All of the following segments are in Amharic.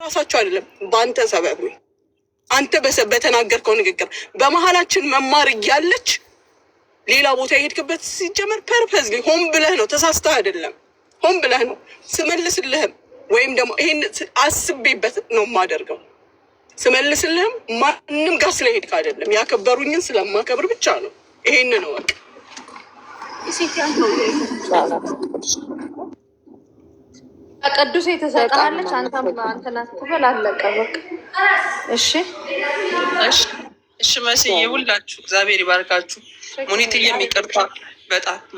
ራሳቸው አይደለም በአንተ ሰበብ ነው። አንተ በተናገርከው ንግግር በመሀላችን መማር እያለች ሌላ ቦታ የሄድክበት ሲጀመር ፐርፐዝ ሆን ብለህ ነው፣ ተሳስተህ አይደለም። ሆን ብለህ ነው። ስመልስልህም ወይም ደግሞ ይሄን አስቤበት ነው የማደርገው። ስመልስልህም ማንም ጋር ስለሄድክ አይደለም፣ ያከበሩኝን ስለማከብር ብቻ ነው። ይሄን ነው በቃ። ቅዱስ የተሰጠሃለች አንተና ትበል አለቀ በቃ። እሺ እሺ መስዬ ሁላችሁ እግዚአብሔር ይባርካችሁ። ሙኒትዬም ይቅርታ፣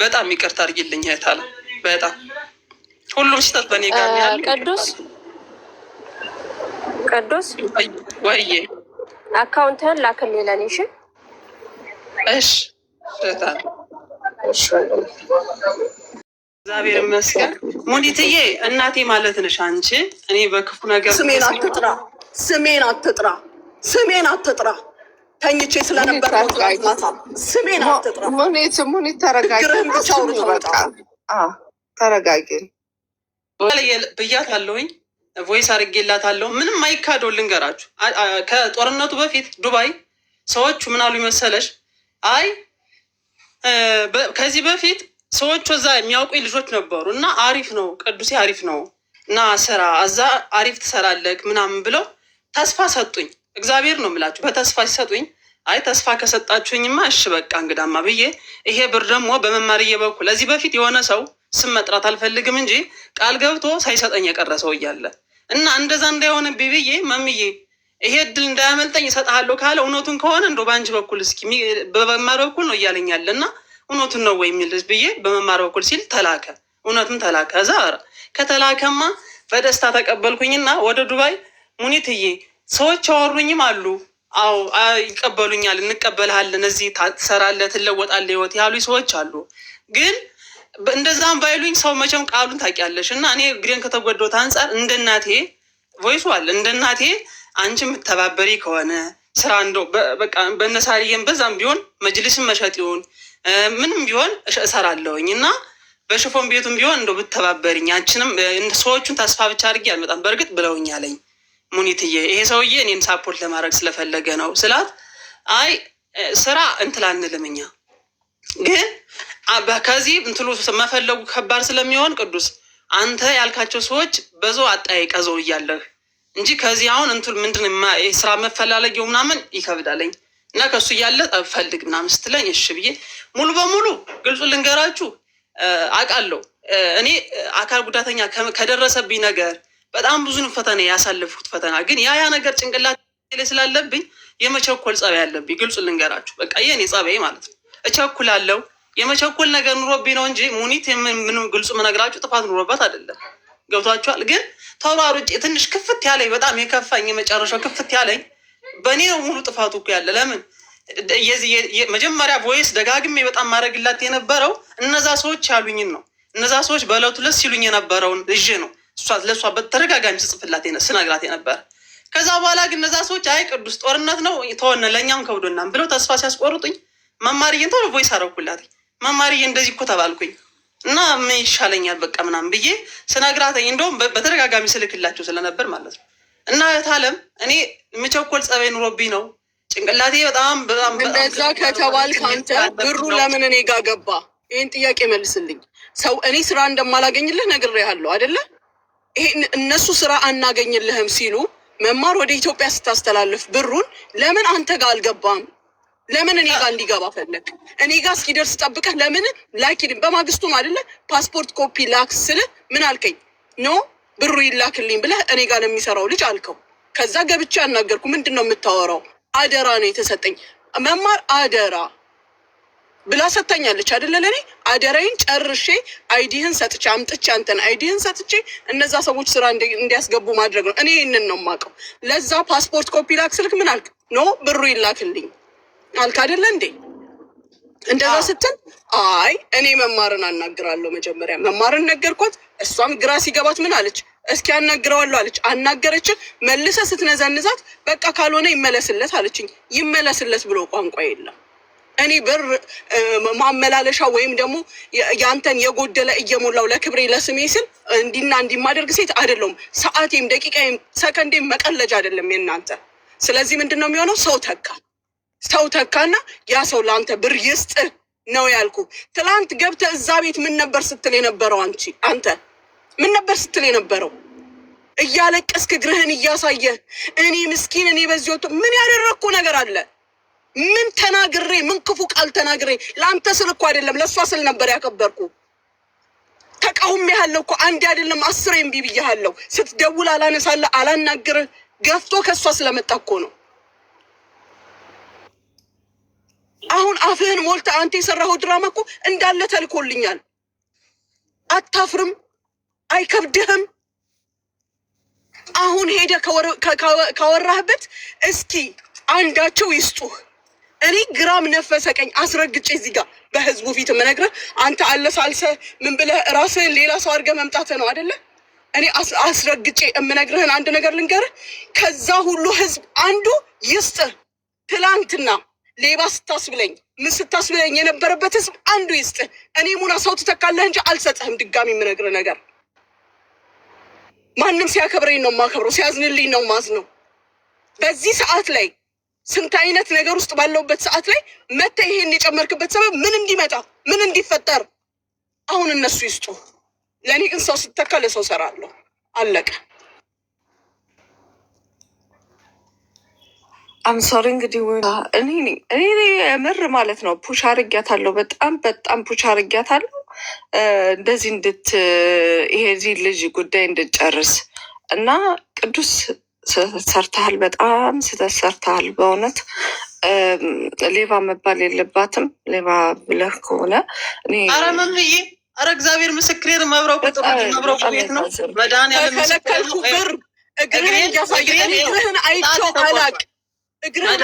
በጣም ይቅርታ አድርጊልኝ እህታለ። በጣም ሁሉም ስህተት በእኔ ጋር ያለ ቅዱስ ወይዬ አካውንትህን ላክልኝ ለኔ። እሺ እሺ እህታለ። እግዚአብሔር ይመስገን። ሙኒትዬ እናቴ ማለት ነሽ አንቺ። እኔ በክፉ ነገር ስሜን አትጥራ ተኝቼ ስለነበር ማታ ስሜን አትጥራ። ሙኒት ተረጋጊ፣ ተረጋጊ ብያታለሁኝ። ቮይስ አድርጌላታለሁ። ምንም አይካደው ልንገራችሁ። ከጦርነቱ በፊት ዱባይ ሰዎቹ ምን አሉ መሰለሽ? አይ ከዚህ በፊት ሰዎቹ እዛ የሚያውቁኝ ልጆች ነበሩ እና አሪፍ ነው ቅዱሴ አሪፍ ነው እና ስራ እዛ አሪፍ ትሰራለህ ምናምን ብለው ተስፋ ሰጡኝ። እግዚአብሔር ነው የምላችሁ። በተስፋ ሲሰጡኝ አይ ተስፋ ከሰጣችሁኝማ እሺ በቃ እንግዳማ ብዬ ይሄ ብር ደግሞ በመማርዬ በኩል እዚህ በፊት የሆነ ሰው ስም መጥራት አልፈልግም እንጂ ቃል ገብቶ ሳይሰጠኝ የቀረ ሰው እያለ እና እንደዛ እንዳይሆንብኝ ብዬ መምዬ ይሄ እድል እንዳያመልጠኝ እሰጥሃለሁ ካለ እውነቱን ከሆነ እንደው በአንቺ በኩል እስኪ በመማር በኩል ነው እያለኛለ እና እውነቱን ነው ወይ የሚል ብዬ በመማር በኩል ሲል ተላከ። እውነቱን ተላከ። እዛ ከተላከማ በደስታ ተቀበልኩኝና ወደ ዱባይ ሙኒትዬ ሰዎች ያወሩኝም አሉ። አዎ ይቀበሉኛል፣ እንቀበልሃለን፣ እዚህ ትሰራለህ፣ ትለወጣለህ ህይወት ያሉ ሰዎች አሉ። ግን እንደዛም ባይሉኝ ሰው መቼም ቃሉን ታውቂያለሽ እና እኔ ግሬን ከተጎዳሁት አንጻር እንደ እናቴ ቮይሱ አለ እንደ እናቴ አንቺ የምትተባበሪ ከሆነ ስራ እንደው በቃ በነሳሪየም በዛም ቢሆን መጅልስም መሸጥ ይሁን ምንም ቢሆን እሰራለሁኝ እና በሽፎን ቤቱም ቢሆን እንደው ብትተባበሪኝ አንቺንም ሰዎቹን ተስፋ ብቻ አድርጌ አልመጣም። በእርግጥ ብለውኛለኝ ሙኒትዬ ይሄ ሰውዬ እኔን ሳፖርት ለማድረግ ስለፈለገ ነው ስላት፣ አይ ስራ እንትል አንልም እኛ ግን ከዚህ እንትሉ መፈለጉ ከባድ ስለሚሆን ቅዱስ አንተ ያልካቸው ሰዎች በዛው አጠያይቀዘው እያለህ እንጂ ከዚህ አሁን እንትን ምንድን ስራ መፈላለጊው ምናምን ይከብዳለኝ እና ከሱ እያለ ፈልግ ምናምን ስትለኝ እሺ ብዬ ሙሉ በሙሉ ግልጹ ልንገራችሁ አውቃለሁ። እኔ አካል ጉዳተኛ ከደረሰብኝ ነገር በጣም ብዙ ፈተና ያሳለፍኩት ፈተና ግን ያ ነገር ጭንቅላት ላይ ስላለብኝ የመቸኮል ጸባይ ያለብኝ ግልጹ ልንገራችሁ። በቃ የኔ ጸባይ ማለት ነው እቸኩላለሁ። የመቸኮል ነገር ኑሮብኝ ነው እንጂ ሙኒት ምንም ግልጹ መነግራችሁ ጥፋት ኑሮባት አይደለም። ገብቷችኋል? ግን ተሯሩጬ ትንሽ ክፍት ያለኝ በጣም የከፋኝ የመጨረሻው ክፍት ያለኝ በእኔ ነው ሙሉ ጥፋቱ እኮ ያለ። ለምን መጀመሪያ ቮይስ ደጋግሜ በጣም ማድረግላት የነበረው እነዛ ሰዎች ያሉኝን ነው። እነዛ ሰዎች በዕለቱ ለስ ሲሉኝ የነበረውን እዤ ነው ለእሷ በተደጋጋሚ ስጽፍላት ስነግራት የነበረ። ከዛ በኋላ ግን እነዛ ሰዎች አይ ቅዱስ ጦርነት ነው ተወነ ለእኛም ከብዶናም ብለው ተስፋ ሲያስቆርጡኝ መማርዬን ቶሎ ቮይስ አደረኩላት። መማርዬ እንደዚህ እኮ ተባልኩኝ እና ምን ይሻለኛል በቃ ምናምን ብዬ ስነግራተኝ እንደውም በተደጋጋሚ ስልክላቸው ስለነበር ማለት ነው። እና እህታለም እኔ የምቸኮል ጸባይ ኑሮብኝ ነው ጭንቅላቴ በጣም እንደዛ ከተባልክ አንተ ብሩ ለምን እኔ ጋር ገባ? ይህን ጥያቄ መልስልኝ። ሰው እኔ ስራ እንደማላገኝልህ ነግሬሃለሁ አይደለ? ይሄን እነሱ ስራ አናገኝልህም ሲሉ መማር ወደ ኢትዮጵያ ስታስተላልፍ ብሩን ለምን አንተ ጋር አልገባም? ለምን እኔ ጋር እንዲገባ ፈለግ? እኔ ጋር እስኪደርስ ጠብቀህ ለምን ላኪልኝ? በማግስቱም አይደለ ፓስፖርት ኮፒ ላክ ስልህ ምን አልከኝ? ኖ ብሩ ይላክልኝ ብለህ እኔ ጋር ለሚሰራው ልጅ አልከው። ከዛ ገብቼ አናገርኩ። ምንድን ነው የምታወራው? አደራ ነው የተሰጠኝ። መማር አደራ ብላ ሰጥታኛለች አይደለ? ለኔ አደራዬን ጨርሼ አይዲህን ሰጥቼ አምጥቼ አንተን አይዲህን ሰጥቼ እነዛ ሰዎች ስራ እንዲያስገቡ ማድረግ ነው። እኔ ይህንን ነው የማውቀው። ለዛ ፓስፖርት ኮፒ ላክ ስልክ ምን አልክ? ኖ ብሩ ይላክልኝ አልክ አይደለ እንዴ? እንደዛ ስትል አይ እኔ መማርን አናግራለሁ። መጀመሪያ መማርን ነገርኳት። እሷም ግራ ሲገባት ምን አለች? እስኪ አናግረዋለሁ አለች። አናገረችን። መልሰ ስትነዘንዛት በቃ ካልሆነ ይመለስለት አለችኝ። ይመለስለት ብሎ ቋንቋ የለም። እኔ ብር ማመላለሻ ወይም ደግሞ ያንተን የጎደለ እየሞላው ለክብሬ ለስሜ ስል እንዲና እንዲማደርግ ሴት አይደለሁም። ሰዓቴም ደቂቃዬም ሰከንዴም መቀለጃ አይደለም የእናንተ። ስለዚህ ምንድን ነው የሚሆነው? ሰው ተካና ያ ሰው ለአንተ ብር ይስጥ ነው ያልኩ። ትላንት ገብተህ እዛ ቤት ምን ነበር ስትል የነበረው? አንተ ምን ነበር ስትል የነበረው? እያለቀስክ እግርህን እያሳየ እኔ ምስኪን እኔ በዚህ ወጥቶ ምን ያደረግኩ ነገር አለ? ምን ተናግሬ ምን ክፉ ቃል ተናግሬ? ለአንተ ስል እኮ አይደለም ለእሷ ስል ነበር ያከበርኩ። ተቃውሜ ያለው እኮ አንድ አይደለም 10 እምቢ ብያለሁ። ስትደውል አላነሳለህ አላናግርህ ገፍቶ ከእሷ ስለመጣ እኮ ነው። አሁን አፍህን ሞልተ አንተ የሰራኸው ድራማ እኮ እንዳለ ተልኮልኛል። አታፍርም? አይከብድህም? አሁን ሄደ ካወራህበት እስኪ አንዳቸው ይስጡህ። እኔ ግራም ነፈሰ ቀኝ አስረግጬ እዚህ ጋር በህዝቡ ፊት የምነግርህ አንተ አለሳልሰህ ምን ብለህ ራስህን ሌላ ሰው አድርገህ መምጣትህ ነው አይደለ? እኔ አስረግጬ የምነግርህን አንድ ነገር ልንገርህ። ከዛ ሁሉ ህዝብ አንዱ ይስጥህ። ትላንትና ሌባ ስታስብለኝ ምን ስታስብለኝ የነበረበት ህዝብ አንዱ ይስጥህ። እኔ ሙና ሰው ትተካለህ እንጂ አልሰጥህም። ድጋሚ የምነግርህ ነገር ማንም ሲያከብረኝ ነው የማከብረው፣ ሲያዝንልኝ ነው ማዝነው። በዚህ ሰዓት ላይ ስንት አይነት ነገር ውስጥ ባለውበት ሰዓት ላይ መተህ ይሄን የጨመርክበት ሰበብ ምን እንዲመጣ ምን እንዲፈጠር አሁን እነሱ ይስጡ። ለእኔ ግን ሰው ስተካ ለሰው ሰራለሁ። አለቀ። አምሶሪ እንግዲህ እኔ የምር ማለት ነው ፑሽ አርጊያታለሁ። በጣም ፑሽ አርጊያታለሁ። እንደዚህ ይሄ ልጅ ጉዳይ እንድጨርስ እና ቅዱስ ሰርተሃል። በጣም ስህተት ሰርተሃል። በእውነት ሌባ መባል የለባትም። ሌባ ብለህ ከሆነ ኧረ መምዬ፣ ኧረ እግዚአብሔር ምስክሬን መብረቁ ቤት ነው። መድኃኒዓለም ከለከልኩ ብር እግርህን እያሳየ እግርህን አይቼው አላቅ እግርህን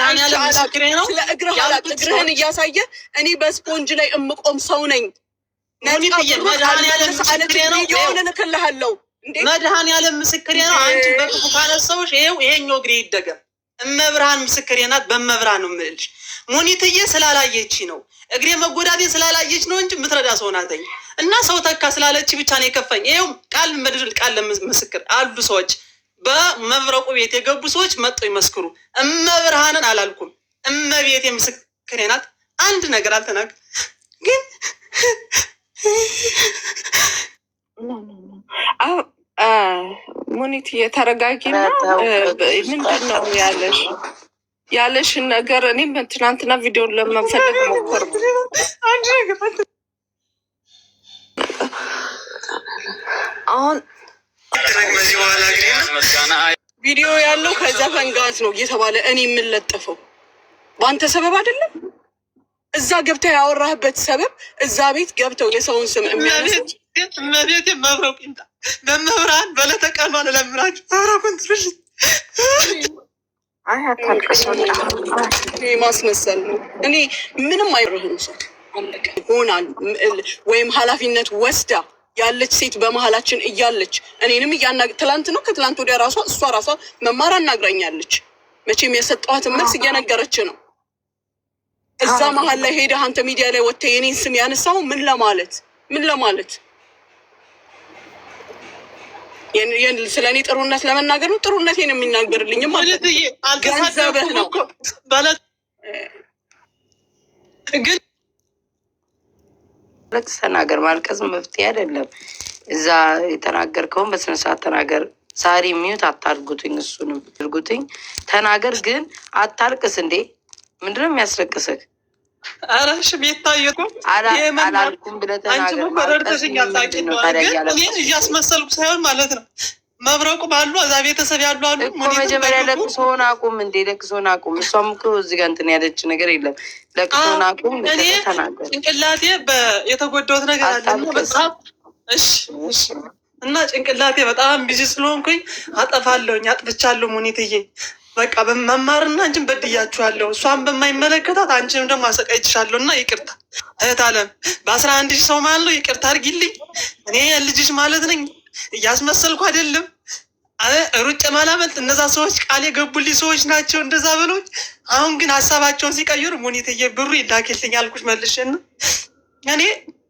እያሳየ እኔ በስፖንጅ ላይ እምቆም ሰው ነኝ። ሆነ ልክልሃለሁ። መድኃኒዓለም ምስክሬ ነው። አንቺ በክፉ ካነሳሁሽ ይሄኛው እግሬ ይደገም። እመብርሃን ምስክሬ ናት። በመብርሃን ነው የምልሽ። ሙኒትዬ ስላላየች ነው እግሬ መጎዳቴ ስላላየች ነው እንጂ የምትረዳ ሰው ናተኝ እና ሰው ተካ ስላለች ብቻ ነው የከፋኝ። ይኸው ቃል ምድር ቃል ምስክር አሉ ሰዎች በመብረቁ ቤት የገቡ ሰዎች መጥተው ይመስክሩ። እመብርሃንን አላልኩም። እመቤቴ ምስክሬ ናት። አንድ ነገር አልተናገርኩም ግን ሙኒት የተረጋጊና ምንድን ነው ያለሽን ነገር እኔም ትናንትና ቪዲዮን ለመፈለግ ሞከር አሁን ቪዲዮ ያለው ከዘፈን ጋር ነው እየተባለ እኔ የምለጠፈው በአንተ ሰበብ አይደለም። እዛ ገብተህ ያወራህበት ሰበብ እዛ ቤት ገብተው የሰውን ስም የሚያነሱት እመቤቴ መብረቁ ይምጣ። በመብርሃን በለተቀኗ ለለምናችሁ መብረቁን ትርሽ ማስመሰል ነው። እኔ ምንም አይረህም ሰው ሆናል ወይም ኃላፊነት ወስዳ ያለች ሴት በመሀላችን እያለች እኔንም ትላንት ነው ከትላንት ወዲያ እሷ ራሷ መማር አናግራኛለች። መቼም የሰጠኋትን መልስ እየነገረች ነው። እዛ መሀል ላይ ሄደህ አንተ ሚዲያ ላይ ወጥተህ የኔን ስም ያነሳው ምን ለማለት ስለ እኔ ጥሩነት ለመናገር ነው። ጥሩነቴን የሚናገርልኝም ገንዘብህ ነው። ግን ተናገር። ማልቀስ መፍትሄ አይደለም። እዛ የተናገርከውን በስነስርዓት ተናገር። ሳሪ ሚዩት አታርጉትኝ፣ እሱንም አድርጉትኝ። ተናገር ግን አታልቅስ። እንዴ ምንድነው የሚያስለቅስህ? አራሽ ቤታየቁ አላልኩም ብለህ ተናገር። እኔን እያስመሰልኩ ሳይሆን ማለት ነው። መብረቁ ባሉ እዛ ቤተሰብ ያሉ አሉ እኮ መጀመሪያ ለቅሶውን አቁም። እንዴ ለቅሶውን አቁም። እሷም እኮ እዚህ ጋር እንትን ያለች ነገር የለም። ለቅሶውን አቁም። እኔ ጭንቅላቴ የተጎዳሁት ነገር አለ በጣም እሺ። እና ጭንቅላቴ በጣም ቢዚ ስለሆንኩኝ አጠፋለሁኝ፣ አጥፍቻለሁ። ሙኒትዬ በቃ በመማርና አንቺን በድያችኋለሁ። እሷን በማይመለከታት አንቺንም ደግሞ አሰቃይችሻለሁ እና ይቅርታ እህት አለም በ11,000 ሰው ማለት ነው። ይቅርታ አድርጊልኝ። እኔ ልጅሽ ማለት ነኝ። እያስመሰልኩ አይደለም። ሩጭ ማላመልጥ እነዛ ሰዎች ቃል የገቡልኝ ሰዎች ናቸው እንደዛ ብሎኝ፣ አሁን ግን ሀሳባቸውን ሲቀይሩ ሙኒትዬ ብሩ ይላክልኝ አልኩሽ መልሼና እኔ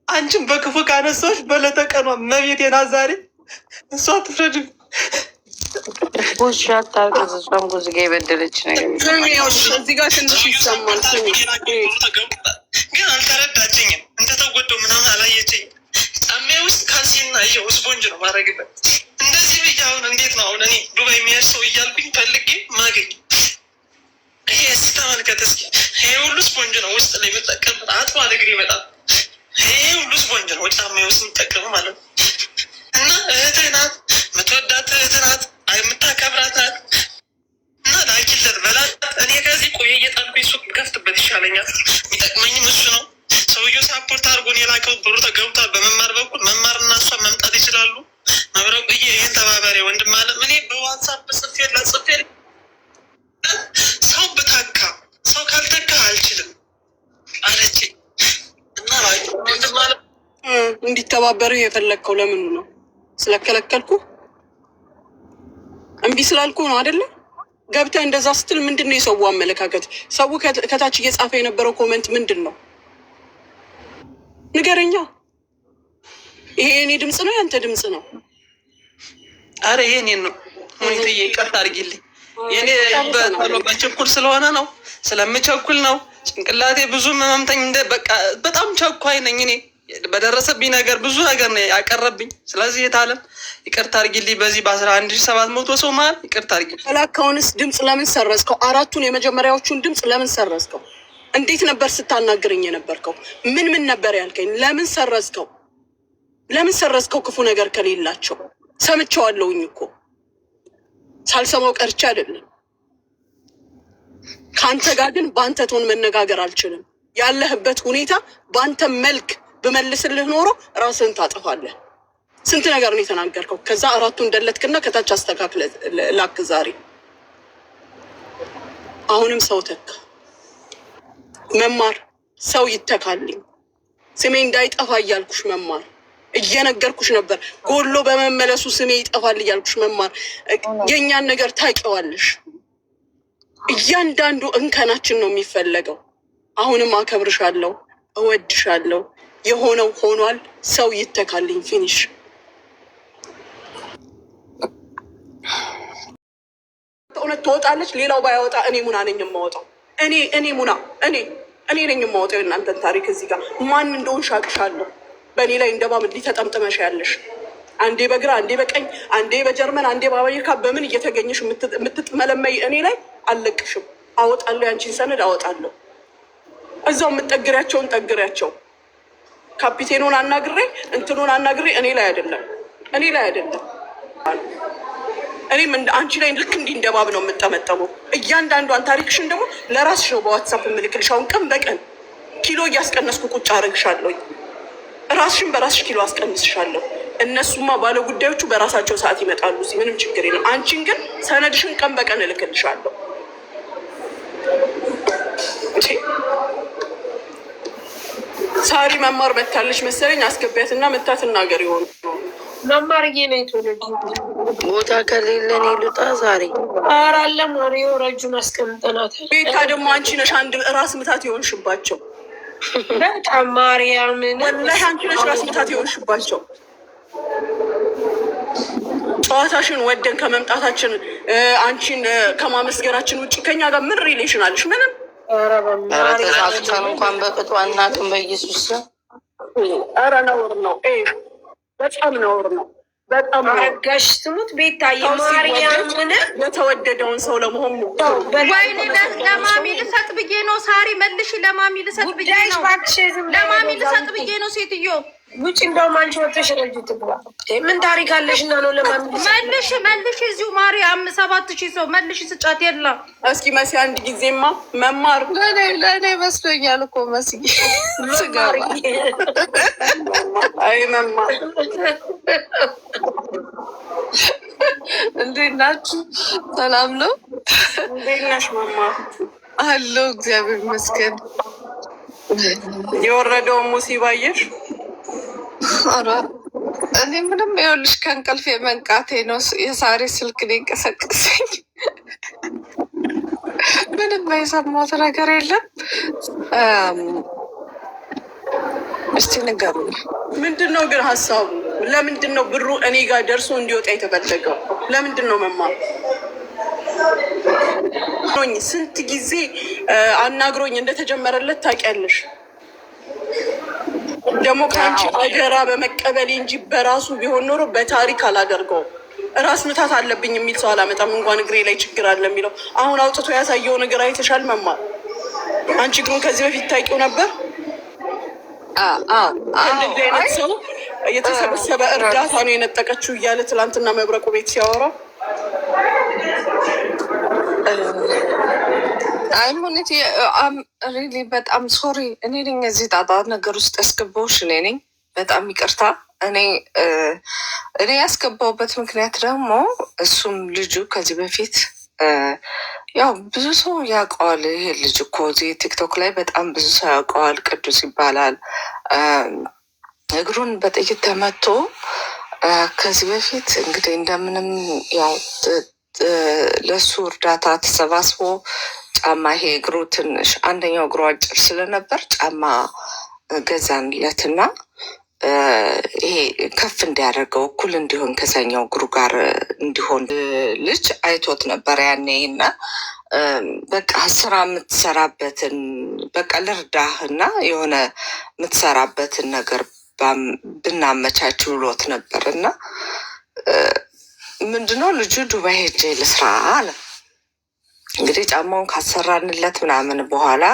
አንቺን በክፉ ካነሳዎች በለተቀኗ መቤቴን ዛሬ እሷ ትፍረድ። ውሻ አታርገዝ። እሷም ጉዝ ጋ የበደለች ነገር እዚህ ጋር ትንሽ ይሰማል። ግን አልተረዳችኝም። እንደተጎደው ምናምን አላየችኝ። ጫሜ ውስጥ ካልሲና ስፖንጅ ነው ማድረግበት። እንደዚህ ብዬ አሁን እንዴት ነው አሁን እኔ ዱባይ የሚሄድ ሰው እያልኩኝ ፈልጌ ማገኝ? ይሄ እስኪ ተመልከት እስኪ። ይሄ ሁሉ ስፖንጅ ነው ውስጥ ላይ የምጠቀም አጥማ ነገር ይመጣል። ይሄ ሁሉ ስፖንጅ ነው ጫሜ ውስጥ የምጠቀሙ ማለት ነው። እና እህትህ ናት፣ የምትወዳት እህትህ ናት፣ የምታከብራት ናት። እና ላኪለት በላት። እኔ ከዚህ ቆየ እየጣልኩኝ ሱቅ ከፍትበት ይሻለኛል። የሚጠቅመኝም እሱ ነው። ሰውየው ሳፖርት አድርጎን የላከው ብሩ ተገብቷል። በመማር በኩል መማርና እሷ መምጣት ይችላሉ። መብረቁዬ ይህን ተባባሪ ወንድም አለ። እኔ በዋትሳፕ ጽፌ ሰው ብታካ ሰው ካልተካ አልችልም አለች። እና ወንድም አለ እንዲተባበርህ የፈለግከው ለምኑ ነው? ስለከለከልኩ እምቢ ስላልኩ ነው አይደለ? ገብተህ እንደዛ ስትል ምንድን ነው የሰው አመለካከት? ሰው ከታች እየጻፈ የነበረው ኮመንት ምንድን ነው? ንገረኛ። ይሄ የኔ ድምፅ ነው ያንተ ድምፅ ነው? አረ ይሄ እኔን ነው። ሙኒትዬ ይቅርታ አድርጊልኝ። የኔ በቸኩል ስለሆነ ነው፣ ስለምቸኩል ነው። ጭንቅላቴ ብዙ መመምተኝ በቃ በጣም ቸኳይ ነኝ እኔ። በደረሰብኝ ነገር ብዙ ነገር ነው ያቀረብኝ። ስለዚህ የታለም ይቅርታ አድርጊልኝ። በዚህ በ11,700 ሰው መሀል ይቅርታ አድርጊልኝ። ላካውንስ ድምፅ ለምን ሰረዝከው? አራቱን የመጀመሪያዎቹን ድምፅ ለምን ሰረዝከው? እንዴት ነበር ስታናግረኝ የነበርከው? ምን ነበር ያልከኝ? ለምን ሰረዝከው? ለምን ሰረዝከው? ክፉ ነገር ከሌላቸው ሰምቼዋለሁኝ እኮ ሳልሰማው ቀርቼ አይደለም። ከአንተ ጋር ግን በአንተ ቶን መነጋገር አልችልም። ያለህበት ሁኔታ በአንተ መልክ ብመልስልህ ኖሮ ራስህን ታጠፋለህ። ስንት ነገር ነው የተናገርከው። ከዛ አራቱን ደለትክና ከታች አስተካክለ ላክ። ዛሬ አሁንም ሰው ተካ። መማር ሰው ይተካልኝ። ስሜ እንዳይጠፋ እያልኩሽ መማር እየነገርኩሽ ነበር። ጎሎ በመመለሱ ስሜ ይጠፋል እያልኩሽ መማር። የእኛን ነገር ታውቂዋለሽ። እያንዳንዱ እንከናችን ነው የሚፈለገው። አሁንም አከብርሻለሁ፣ እወድሻለሁ። የሆነው ሆኗል። ሰው ይተካልኝ። ፊኒሽ። እውነት ትወጣለች። ሌላው ባያወጣ እኔ ሙና ነኝ የማወጣው። እኔ ሙና እኔ ነኝ የማወጣው። የእናንተን ታሪክ እዚህ ጋር ማን እንደሆን ሻቅሻለሁ። በእኔ ላይ እንደባብ ተጠምጥመሽ ያለሽ አንዴ በግራ አንዴ በቀኝ አንዴ በጀርመን አንዴ በአሜሪካ በምን እየተገኘሽ የምትመለመይ እኔ ላይ አልለቅሽም። አወጣለሁ፣ ያንቺን ሰነድ አወጣለሁ። እዛው የምትጠግሪያቸውን ጠግሪያቸው። ካፒቴኑን አናግሬ እንትኑን አናግሬ እኔ ላይ አይደለም። እኔም አንቺ ላይ ልክ እንዲህ እንደባብ ነው የምጠመጠመው። እያንዳንዷን ታሪክሽን ደግሞ ለራስሽ ነው በዋትሳፕ የምልክልሽ። አሁን ቀን በቀን ኪሎ እያስቀነስኩ ቁጭ አደረግሻለሁ። ራስሽን በራስሽ ኪሎ አስቀንስሻለሁ። እነሱማ ባለ ጉዳዮቹ በራሳቸው ሰዓት ይመጣሉ። ምንም ችግር የለም። አንቺን ግን ሰነድሽን ቀን በቀን እልክልሻለሁ። ሳሪ መማር መታለች መሰለኝ። አስገቢያትና መታ ትናገር ይሆኑ። መማርዬ ነኝ። ቦታ ከሌለን ይሉጣ ዛሬ አራለ ማሪዮ ረጁን አስቀምጠናታል። ቤታ ደግሞ አንቺ ነሽ አንድ ራስ ምታት የሆንሽባቸው። በጣም ማርያምን ወላሂ አንቺ ነሽ ራስ ምታት የሆንሽባቸው። ጨዋታሽን ወደን ከመምጣታችን አንቺን ከማመስገናችን ውጭ ከኛ ጋር ምን ሪሌሽን አለሽ? ምንም። ተሳስተን እንኳን በቅጡ አናውቅም። በኢየሱስ ኧረ ነውር ነው። በጣም ነውር ነው። በጣም አረጋሽ ትሙት ቤታዬ ማርያምን የተወደደውን ሰው ለመሆን ወይኔ ለማሚ ልሰጥ ብዬ ነው። ሳሪ መልሽ። ለማሚ ልሰጥ ብዬ ነው። ለማሚ ልሰጥ ብዬ ነው። ሴትዮ ውጭ እንደውም አንቺ ወጥተሽ ረጁ ትግባ። ምን ታሪክ አለሽ እና ነው ለማሚ መልሽ። እዚሁ ማርያም 7,000 ሰው መልሽ ስጫት የለ። እስኪ መሲ አንድ ጊዜማ መማር ለእኔ መስሎኛል እኮ መስዬ ስገባ። አይ መማር እንዴት ናችሁ? ሰላም ነው? እንዴት ነሽ መማር? አለሁ እግዚአብሔር ይመስገን። የወረደውን ሙሲባ አየሽ? ኧረ እኔ ምንም ይኸውልሽ ከእንቅልፍ የመንቃቴ ነው የሳሪ ስልክ ሊንቀሰቅሰኝ። ምንም የሰማሁት ነገር የለም። እስቲ ንገሩኝ፣ ምንድን ነው ግን ሀሳቡ? ለምንድን ነው ብሩ እኔ ጋር ደርሶ እንዲወጣ የተፈለገው? ለምንድን ነው መማር? ስንት ጊዜ አናግሮኝ እንደተጀመረለት ታውቂያለሽ። ደግሞ ከአንቺ አገራ በመቀበሌ እንጂ በራሱ ቢሆን ኖሮ በታሪክ አላደርገውም። ራስ ምታት አለብኝ የሚል ሰው አላመጣም። እንኳን እግሬ ላይ ችግር አለ የሚለው አሁን አውጥቶ ያሳየው ነገር አይተሻል መማር። አንቺ ግን ከዚህ በፊት ታውቂው ነበር? እንደዚህ አይነት ሰው የተሰበሰበ እርዳታ ነው የነጠቀችው እያለ ትላንትና መብረቁ ቤት ሲያወራ አይ ሙኒት ሪሊ በጣም ሶሪ። እኔ ነኝ እዚህ ጣጣ ነገር ውስጥ ያስገባሁሽ እኔ ነኝ። በጣም ይቅርታ። እኔ ያስገባሁበት ምክንያት ደግሞ እሱም ልጁ ከዚህ በፊት ያው ብዙ ሰው ያውቀዋል። ይሄ ልጅ እኮ እዚህ ቲክቶክ ላይ በጣም ብዙ ሰው ያውቀዋል። ቅዱስ ይባላል። እግሩን በጥይት ተመቶ ከዚህ በፊት እንግዲህ እንደምንም ያው ለሱ እርዳታ ተሰባስቦ ጫማ ይሄ እግሩ ትንሽ አንደኛው እግሩ አጭር ስለነበር ጫማ ገዛንለትና ይሄ ከፍ እንዲያደርገው እኩል እንዲሆን ከዛኛው እግሩ ጋር እንዲሆን ልጅ አይቶት ነበር ያኔ እና በቃ ስራ የምትሰራበትን በቃ ልርዳህ እና የሆነ የምትሰራበትን ነገር ብናመቻች ብሎት ነበር እና ምንድነው ልጁ ዱባይ ሄጄ ልስራ አለ። እንግዲህ ጫማውን ካሰራንለት ምናምን በኋላ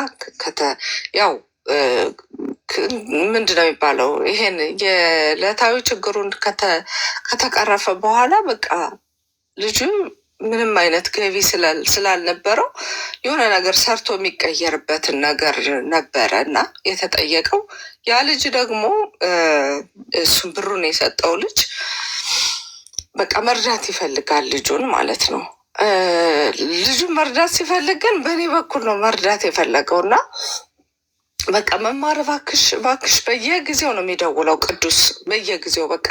ያው ምንድነው የሚባለው ይሄን የዕለታዊ ችግሩን ከተቀረፈ በኋላ በቃ ልጁ ምንም አይነት ገቢ ስላልነበረው የሆነ ነገር ሰርቶ የሚቀየርበትን ነገር ነበረ እና የተጠየቀው ያ ልጅ ደግሞ እሱም ብሩን የሰጠው ልጅ በቃ መርዳት ይፈልጋል ልጁን ማለት ነው። ልጁን መርዳት ሲፈልግ ግን በእኔ በኩል ነው መርዳት የፈለገው እና በቃ መማር እባክሽ እባክሽ በየጊዜው ነው የሚደውለው ቅዱስ በየጊዜው በቃ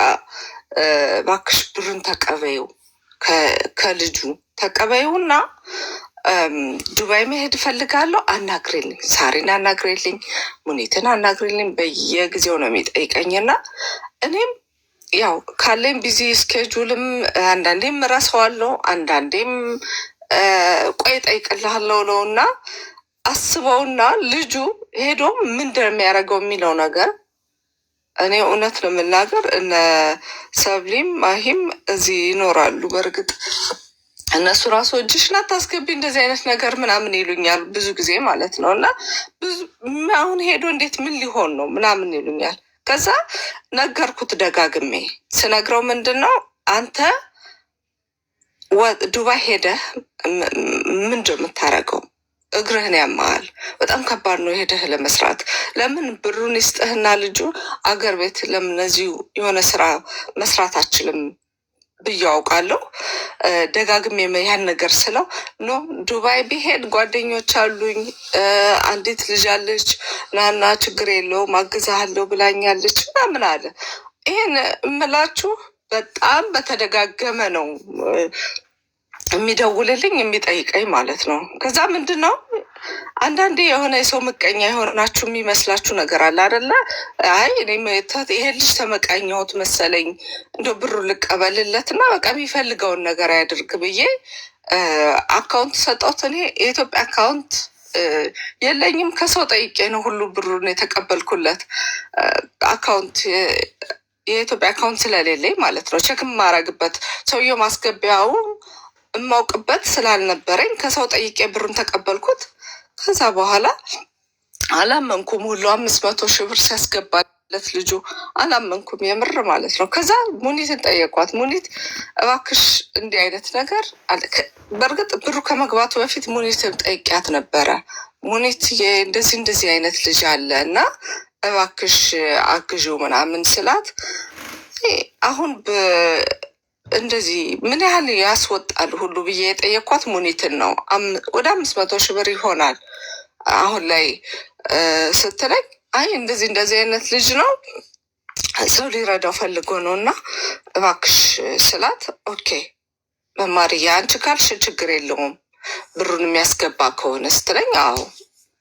እባክሽ ብሩን ተቀበዩ ከልጁ ተቀበዩ እና ዱባይ መሄድ እፈልጋለሁ አናግሬልኝ፣ ሳሪን አናግሬልኝ፣ ሙኒትን አናግሬልኝ በየጊዜው ነው የሚጠይቀኝና እኔም ያው ካለኝ ቢዚ ስኬጁልም አንዳንዴም እረሳዋለሁ፣ አንዳንዴም ቆይ እጠይቅልሃለሁ ነው እና አስበውና ልጁ ሄዶ ምንድን የሚያደርገው የሚለው ነገር እኔ እውነት ነው የምናገር እነ ሰብሊም ማሂም እዚህ ይኖራሉ። በእርግጥ እነሱ ራሱ እጅሽን አታስገቢ እንደዚህ አይነት ነገር ምናምን ይሉኛል ብዙ ጊዜ ማለት ነው እና አሁን ሄዶ እንዴት ምን ሊሆን ነው ምናምን ይሉኛል። ከዛ ነገርኩት ደጋግሜ ስነግረው ምንድን ነው አንተ ዱባይ ሄደህ ምንድን የምታደርገው? እግርህን ያማል። በጣም ከባድ ነው ሄደህ ለመስራት። ለምን ብሩን ይስጥህና ልጁ አገር ቤት ለምን እዚሁ የሆነ ስራ መስራት አችልም ብዬ አውቃለሁ። ደጋግሜ ያን ነገር ስለው ኖ ዱባይ ቢሄድ ጓደኞች አሉኝ፣ አንዲት ልጅ አለች፣ ናና ችግር የለውም አግዛሃለሁ ብላኛለች ምናምን አለ። ይሄን እምላችሁ በጣም በተደጋገመ ነው የሚደውልልኝ የሚጠይቀኝ ማለት ነው። ከዛ ምንድን ነው አንዳንዴ የሆነ የሰው ምቀኛ የሆናችሁ የሚመስላችሁ ነገር አለ አይደለ? አይ እኔም ይሄ ልጅ ተመቃኘሁት መሰለኝ እንደ ብሩ ልቀበልለት እና በቃ የሚፈልገውን ነገር ያድርግ ብዬ አካውንት ሰጠሁት። እኔ የኢትዮጵያ አካውንት የለኝም፣ ከሰው ጠይቄ ነው ሁሉ ብሩን የተቀበልኩለት። አካውንት የኢትዮጵያ አካውንት ስለሌለኝ ማለት ነው ቼክ የማረግበት ሰውየው ማስገቢያው የማውቅበት ስላልነበረኝ ከሰው ጠይቄ ብሩን ተቀበልኩት። ከዛ በኋላ አላመንኩም። ሁሉ 500 ሺህ ብር ሲያስገባለት ልጁ አላመንኩም፣ የምር ማለት ነው። ከዛ ሙኒትን ጠየቋት። ሙኒት እባክሽ እንዲህ አይነት ነገር በእርግጥ ብሩ ከመግባቱ በፊት ሙኒትን ጠይቂያት ነበረ። ሙኒት እንደዚህ አይነት ልጅ አለ እና እባክሽ አግዢው ምናምን ስላት አሁን እንደዚህ ምን ያህል ያስወጣል ሁሉ ብዬ የጠየኳት ሙኒትን ነው። ወደ 500 ሺህ ብር ይሆናል አሁን ላይ ስትለኝ፣ አይ እንደዚህ አይነት ልጅ ነው ሰው ሊረዳው ፈልጎ ነው እና እባክሽ ስላት ኦኬ መማርዬ አንቺ ካልሽ ችግር የለውም ብሩን የሚያስገባ ከሆነ ስትለኝ አዎ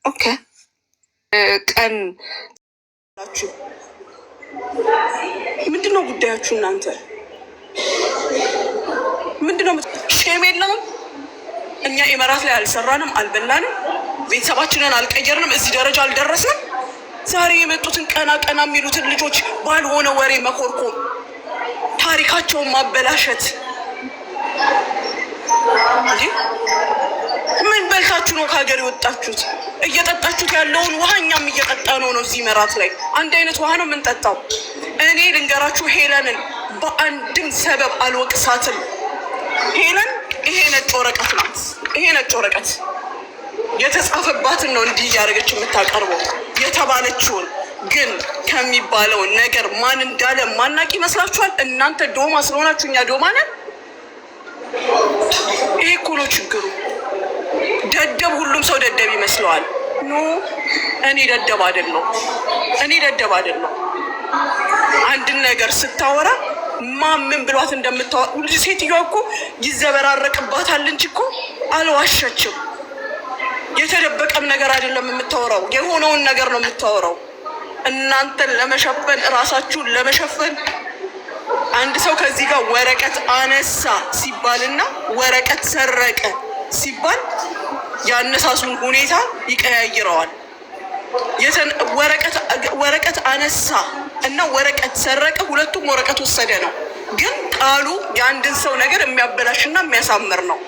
ኦኬ ቀን ምንድነው ጉዳያችሁ እናንተ? ምንድነው? ሼም የለንም? እኛ ኢመራት ላይ አልሰራንም፣ አልበላንም፣ ቤተሰባችንን አልቀየርንም፣ እዚህ ደረጃ አልደረስንም። ዛሬ የመጡትን ቀና ቀና የሚሉትን ልጆች ባልሆነ ወሬ መኮርኮም፣ ታሪካቸውን ማበላሸት። ምን በልታችሁ ነው ከሀገር የወጣችሁት? እየጠጣችሁት ያለውን ውሃ እኛም እየጠጣ ነው። እዚህ ኢመራት ላይ አንድ አይነት ውሃ ነው የምንጠጣው። እኔ ልንገራችሁ ሄለንን በአንድም ሰበብ አልወቅሳትም። ሄለን ይሄ ነጭ ወረቀት ናት። ይሄ ነጭ ወረቀት የተጻፈባትን ነው እንዲህ እያደረገች የምታቀርበው የተባለችውን። ግን ከሚባለው ነገር ማን እንዳለ ማናቅ ይመስላችኋል? እናንተ ዶማ ስለሆናችሁ እኛ ዶማ ነን። ይሄ እኮ ነው ችግሩ። ደደብ ሁሉም ሰው ደደብ ይመስለዋል። ኖ እኔ ደደብ አይደለሁ። እኔ ደደብ አይደለሁ። አንድን ነገር ስታወራ ማምን ብሏት እንደምታወራ ሴትዮዋ እኮ ይዘበራረቅባታል እንጂ እኮ አልዋሸችም። የተደበቀም ነገር አይደለም የምታወራው፣ የሆነውን ነገር ነው የምታወራው። እናንተን ለመሸፈን እራሳችሁን ለመሸፈን አንድ ሰው ከዚህ ጋር ወረቀት አነሳ ሲባልና ወረቀት ሰረቀ ሲባል ያነሳሱን ሁኔታ ይቀያይረዋል። ወረቀት አነሳ እና ወረቀት ሰረቀ ሁለቱም ወረቀት ወሰደ ነው። ግን ቃሉ የአንድን ሰው ነገር የሚያበላሽና የሚያሳምር ነው።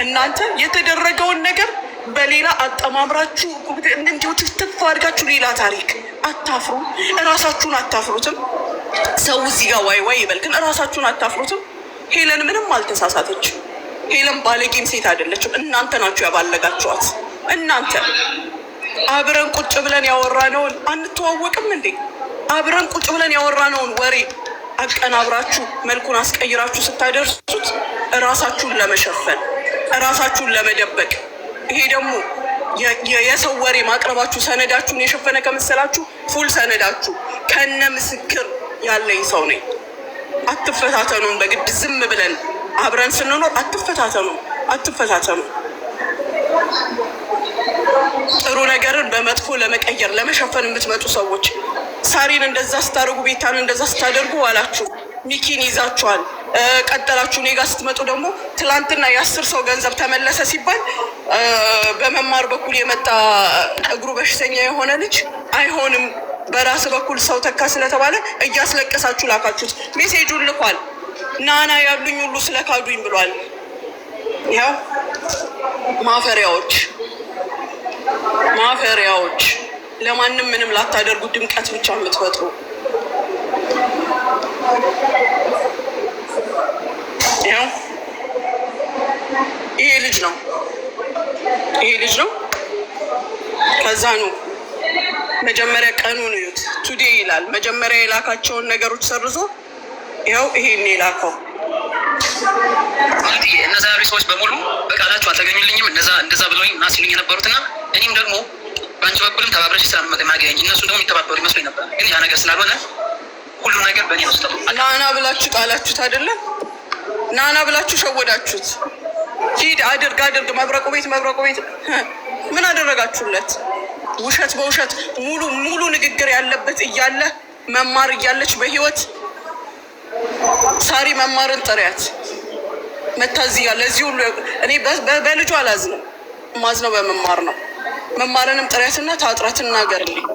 እናንተ የተደረገውን ነገር በሌላ አጠማምራችሁ እንዲሁ ትፍ አድርጋችሁ ሌላ ታሪክ አታፍሩም? እራሳችሁን አታፍሩትም? ሰው እዚህ ጋር ዋይ ዋይ ይበል፣ ግን እራሳችሁን አታፍሩትም? ሄለን ምንም አልተሳሳተችም። ሄለን ባለጌም ሴት አይደለችም። እናንተ ናችሁ ያባለጋችኋት። እናንተ አብረን ቁጭ ብለን ያወራነውን አንተዋወቅም እንዴ? አብረን ቁጭ ብለን ያወራነውን ወሬ አቀናብራችሁ መልኩን አስቀይራችሁ ስታደርሱት እራሳችሁን ለመሸፈን እራሳችሁን ለመደበቅ። ይሄ ደግሞ የሰው ወሬ ማቅረባችሁ ሰነዳችሁን የሸፈነ ከመሰላችሁ ፉል ሰነዳችሁ ከነ ምስክር ያለኝ ሰው ነኝ። አትፈታተኑን። በግድ ዝም ብለን አብረን ስንኖር አትፈታተኑ። ጥሩ ነገርን በመጥፎ ለመቀየር ለመሸፈን የምትመጡ ሰዎች ሳሪን እንደዛ ስታደርጉ ቤታን እንደዛ ስታደርጉ ዋላችሁ። ሚኪን ይዛችኋል፣ ቀጠላችሁ። እኔ ጋር ስትመጡ ደግሞ ትላንትና የ10 ሰው ገንዘብ ተመለሰ ሲባል በመማር በኩል የመጣ እግሩ በሽተኛ የሆነ ልጅ አይሆንም በራስ በኩል ሰው ተካ ስለተባለ እያስለቀሳችሁ ላካችሁት። ሜሴጁን ልኳል። ናና ያሉኝ ሁሉ ስለካዱኝ ብሏል። ያው ማፈሪያዎች ለማንም ምንም ላታደርጉ ድምቀት ብቻ የምትፈጥሩ ያው ይሄ ልጅ ነው። ከዛ ነው መጀመሪያ ቀኑን እዩት። ቱዴ ይላል። መጀመሪያ የላካቸውን ነገሮች ሰርዞ ይኸው ይሄን የላከው። እነዛ ያሉ ሰዎች በሙሉ በቃላቸው አልተገኙልኝም። እንደዛ ብለውኝ እና ሲሉኝ የነበሩትና እኔም ደግሞ በአንቺ በኩልም ተባብረሽ ስለማገኝ እነሱ ደግሞ የሚተባበሩ ይመስሎኝ ነበር። ግን ያ ነገር ስላልሆነ ሁሉ ነገር በእኔ ውስጥ ናና ብላችሁ ጣላችሁት አይደለም? ናና ብላችሁ ሸወዳችሁት። ሂድ አድርግ መብረቁ ቤት ምን አደረጋችሁለት? ውሸት በውሸት ሙሉ ንግግር ያለበት እያለ መማር እያለች በህይወት ሳሪ መማርን ጥሪያት መታዚያ ለዚህ ሁሉ እኔ በልጁ አላዝንም። ማዝነው በመማር ነው። መማርንም ጥሪያትና ታጥራ ትናገርልኝ።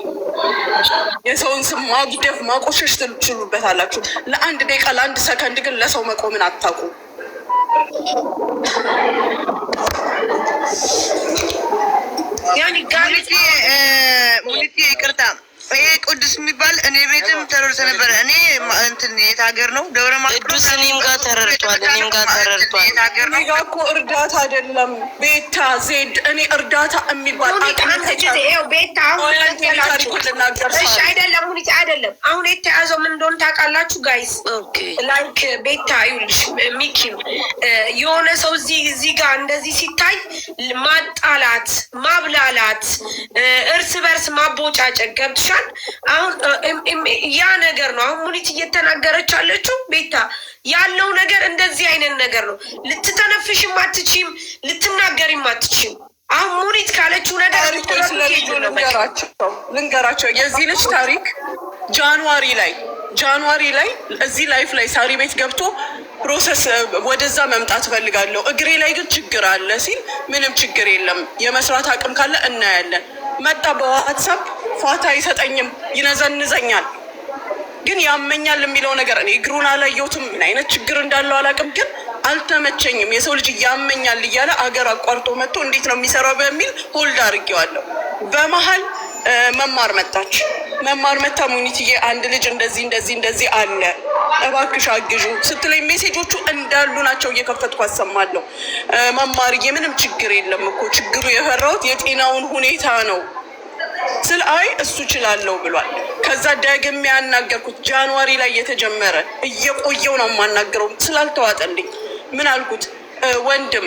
የሰውን ስም ማጉደፍ ማቆሸሽ ትችሉበታላችሁ። ለአንድ ደቂቃ ለአንድ ሰከንድ ግን ለሰው መቆምን አታውቁ። ሙኒቲ ይቅርታ፣ ይሄ ቅዱስ የሚባል እኔ ቤትም ተረድቶ ነበረ። እኔ እንትን የት ሀገር ነው? ደብረ ማርቆስ። እኔም ጋር ተረድቷል። እኔ ጋር እኮ እርዳታ አይደለም ቤታ ዜድ። እኔ እርዳታ የሚባል አይደለም ሙኒቲ አይደለም። አሁን የተያዘው ምን እንደሆነ ታውቃላችሁ ጋይስ? ላይክ ቤታ ይኸውልሽ፣ ሚኪም የሆነ ሰው እዚህ ጋር እንደዚህ ሲታይ ማጣላት፣ ማብላላት፣ እርስ በርስ ማቦጫጨቅ ገብትሻል። አሁን ያ ነገር ነው። አሁን ሙኒት እየተናገረች አለችው ቤታ ያለው ነገር እንደዚህ አይነት ነገር ነው። ልትተነፍሽም አትችም፣ ልትናገሪም አትችም። አሁን ሙኒት ካለችው ነገር ልንገራቸው የዚህ ልጅ ታሪክ ጃንዋሪ ላይ እዚህ ላይፍ ላይ ሳሪ ቤት ገብቶ ፕሮሰስ ወደዛ መምጣት ፈልጋለሁ፣ እግሬ ላይ ግን ችግር አለ ሲል ምንም ችግር የለም የመስራት አቅም ካለ እናያለን። መጣ በዋትሳፕ ፋታ አይሰጠኝም፣ ይነዘንዘኛል፣ ግን ያመኛል የሚለው ነገር እኔ እግሩን አላየሁትም፣ ምን አይነት ችግር እንዳለው አላውቅም፣ ግን አልተመቸኝም። የሰው ልጅ ያመኛል እያለ አገር አቋርጦ መጥቶ እንዴት ነው የሚሰራው በሚል ሆልድ አድርጌዋለሁ። በመሀል መማር መታ ሙኒትዬ አንድ ልጅ እንደዚህ አለ እባክሽ አግዡ ስትለኝ ሜሴጆቹ እንዳሉ ናቸው። እየከፈትኩ አሰማለሁ። መማርዬ ምንም ችግር የለም እኮ ችግሩ የፈራሁት የጤናውን ሁኔታ ነው ስል አይ እሱ ችላለሁ ብሏል። ከዛ ደግሜ ያናገርኩት ጃንዋሪ ላይ የተጀመረ እየቆየው ነው የማናገረው ስላልተዋጠልኝ ምን አልኩት፣ ወንድም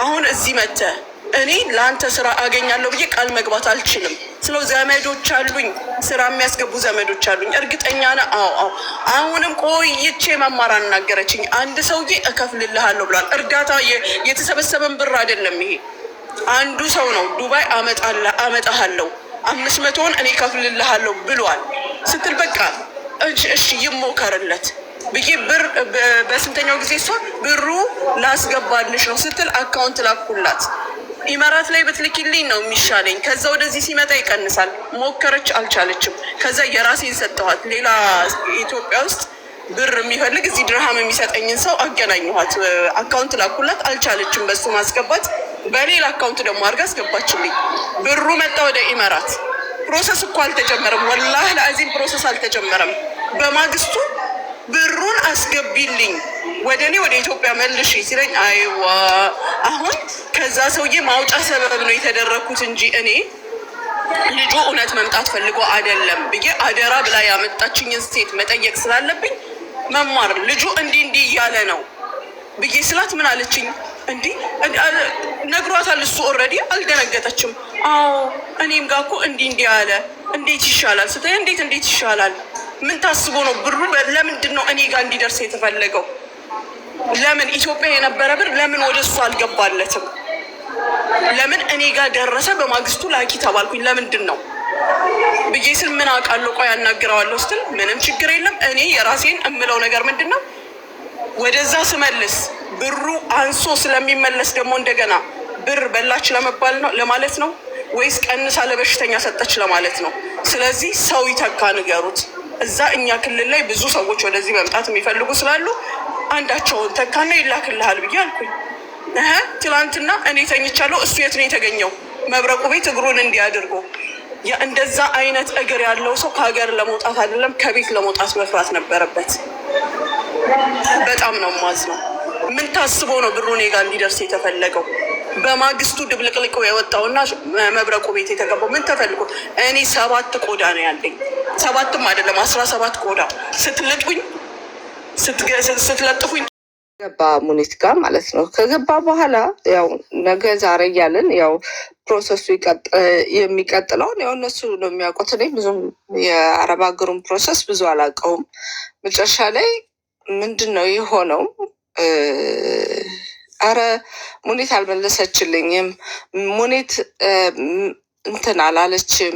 አሁን እዚህ መተህ እኔ ለአንተ ስራ አገኛለሁ ብዬ ቃል መግባት አልችልም። ስለው ዘመዶች አሉኝ፣ ስራ የሚያስገቡ ዘመዶች አሉኝ። እርግጠኛ ነህ? አዎ። አሁንም ቆይቼ መማር አናገረችኝ። አንድ ሰውዬ እከፍልልሃለሁ ብሏል። እርዳታ የተሰበሰበን ብር አይደለም ይሄ። አንዱ ሰው ነው ዱባይ አመጣሃለሁ 500ን እኔ እከፍልልሃለሁ ብሏል ስትል በቃ እሺ ይሞከርለት ብዬ ብር በስንተኛው ጊዜ እሷ ብሩ ላስገባልሽ ነው ስትል አካውንት ላኩላት። ኢማራት ላይ በትልኪልኝ ነው የሚሻለኝ፣ ከዛ ወደዚህ ሲመጣ ይቀንሳል። ሞከረች፣ አልቻለችም። ከዛ የራሴን ሰጠኋት። ሌላ ኢትዮጵያ ውስጥ ብር የሚፈልግ እዚህ ድርሃም የሚሰጠኝን ሰው አገናኘኋት። አካውንት ላኩላት፣ አልቻለችም በሱ ማስገባት። በሌላ አካውንት ደግሞ አድርጋ አስገባችልኝ። ብሩ መጣ ወደ ኢማራት። ፕሮሰስ እኮ አልተጀመረም፣ ወላሂ ለአዚም ፕሮሰስ አልተጀመረም። በማግስቱ ብሩን አስገቢልኝ ወደ እኔ ወደ ኢትዮጵያ መልሽ ሲለኝ አይዋ አሁን ከዛ ሰውዬ ማውጫ ሰበብ ነው የተደረግኩት እንጂ እኔ ልጁ እውነት መምጣት ፈልጎ አይደለም ብዬ አደራ ብላ ያመጣችኝን ሴት መጠየቅ ስላለብኝ መማር ልጁ እንዲህ እያለ ነው ብዬ ስላት ምን አለችኝ? እንዲህ ነግሯታል እሱ ኦልሬዲ። አልደነገጠችም። አዎ እኔም ጋር እኮ እንዲህ አለ፣ እንዴት ይሻላል ስትይ እንዴት ይሻላል? ምን ታስቦ ነው ብሩ? ለምንድን ነው እኔ ጋር እንዲደርስ የተፈለገው? ለምን ኢትዮጵያ የነበረ ብር ለምን ወደ እሱ አልገባለትም? ለምን እኔ ጋር ደረሰ? በማግስቱ ላኪ ተባልኩኝ። ለምንድን ነው ብዬ ስል ምን አውቃለሁ፣ ቆይ አናግረዋለሁ ስትል ምንም ችግር የለም። እኔ የራሴን እምለው ነገር ምንድን ነው ወደዛ ስመልስ ብሩ አንሶ ስለሚመለስ ደግሞ እንደገና ብር በላች ለመባል ነው ለማለት ነው ወይስ ቀንሳ ለበሽተኛ ሰጠች ለማለት ነው? ስለዚህ ሰው ይተካ ንገሩት። እዛ እኛ ክልል ላይ ብዙ ሰዎች ወደዚህ መምጣት የሚፈልጉ ስላሉ አንዳቸውን ተካና ይላክልሃል ብዬ አልኩኝ። ትላንትና እኔ ተኝቻለሁ። እሱ የት ነው የተገኘው? መብረቁ ቤት እግሩን እንዲያድርጎ። እንደዛ አይነት እግር ያለው ሰው ከሀገር ለመውጣት አይደለም ከቤት ለመውጣት መፍራት ነበረበት። በጣም ነው ማዝነው። ምን ታስቦ ነው ብሩ እኔ ጋር እንዲደርስ የተፈለገው? በማግስቱ ድብልቅልቁ የወጣውና መብረቁ ቤት የተገባው ምን ተፈልጎ? እኔ 7 ቆዳ ነው ያለኝ፣ 7ም አይደለም 17 ቆዳ ስትለጥፉኝ ገባ ሙኒት ጋር ማለት ነው። ከገባ በኋላ ያው ነገ ዛሬ እያለን ያው ፕሮሰሱ የሚቀጥለውን ያው እነሱ ነው የሚያውቁት። እኔ ብዙም የአረብ ሀገሩን ፕሮሰስ ብዙ አላውቀውም። መጨረሻ ላይ ምንድን ነው የሆነው? አረ ሙኒት አልመለሰችልኝም፣ ሙኒት እንትን አላለችም፣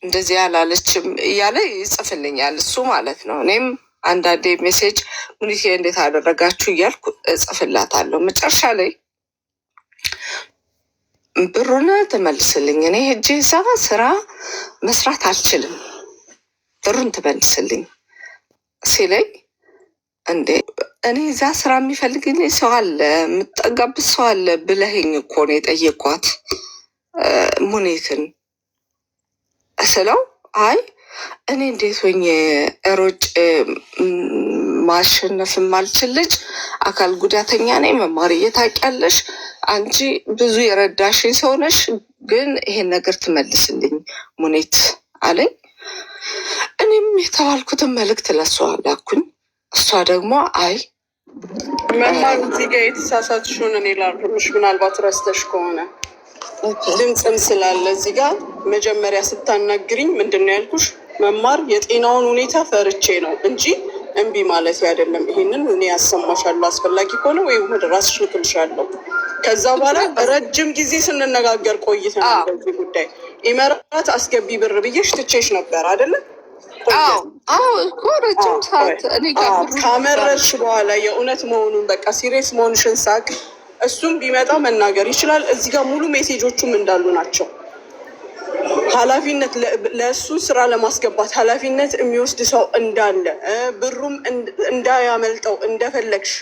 እንደዚህ አላለችም እያለ ይጽፍልኛል እሱ ማለት ነው። እኔም አንዳንዴ ሜሴጅ ሙኒት እንዴት አደረጋችሁ እያልኩ እጽፍላታለሁ። መጨረሻ ላይ ብሩን ትመልስልኝ፣ እኔ ሄጄ እዛ ስራ መስራት አልችልም፣ ብሩን ትመልስልኝ ሲለኝ እንዴ እኔ እዛ ስራ የሚፈልግልኝ ሰው አለ፣ የምጠጋብት ሰው አለ ብለኸኝ እኮ ነው የጠየኳት ሙኒትን ስለው አይ እኔ እንዴት ሆኜ ሮጭ ማሸነፍ የማልችል ልጅ አካል ጉዳተኛ ነኝ፣ መማር ታውቂያለሽ፣ አንቺ ብዙ የረዳሽኝ ሰው ነሽ፣ ግን ይሄን ነገር ትመልስልኝ ሙኒት አለኝ። እኔም የተባልኩትን መልእክት ለሷ ላኩኝ። እሷ ደግሞ አይ መማር እዚህ ጋር የተሳሳትሽውን እኔ ላርምሽ፣ ምናልባት ረስተሽ ከሆነ ድምፅም ስላለ እዚህ ጋር መጀመሪያ ስታናግሪኝ ምንድን ነው ያልኩሽ? መማር የጤናውን ሁኔታ ፈርቼ ነው እንጂ እምቢ ማለት አይደለም። ይሄንን እኔ ያሰማሻለሁ፣ አስፈላጊ ከሆነ ወይም ወደ ራስሽ ልክልሻለሁ። ከዛ በኋላ ረጅም ጊዜ ስንነጋገር ቆይተናል በዚህ ጉዳይ። ኢመራት አስገቢ ብር ብዬሽ ትቼሽ ነበር አይደለም? እኮ ረጅም ሰዓት እኔ ጋር ካመረርሽ በኋላ የእውነት መሆኑን በቃ ሲሪየስ መሆንሽን ሳቅ፣ እሱም ቢመጣ መናገር ይችላል። እዚህ ጋር ሙሉ ሜሴጆቹም እንዳሉ ናቸው። ኃላፊነት ለእሱ ስራ ለማስገባት ኃላፊነት የሚወስድ ሰው እንዳለ ብሩም እንዳያመልጠው እንደፈለግሽ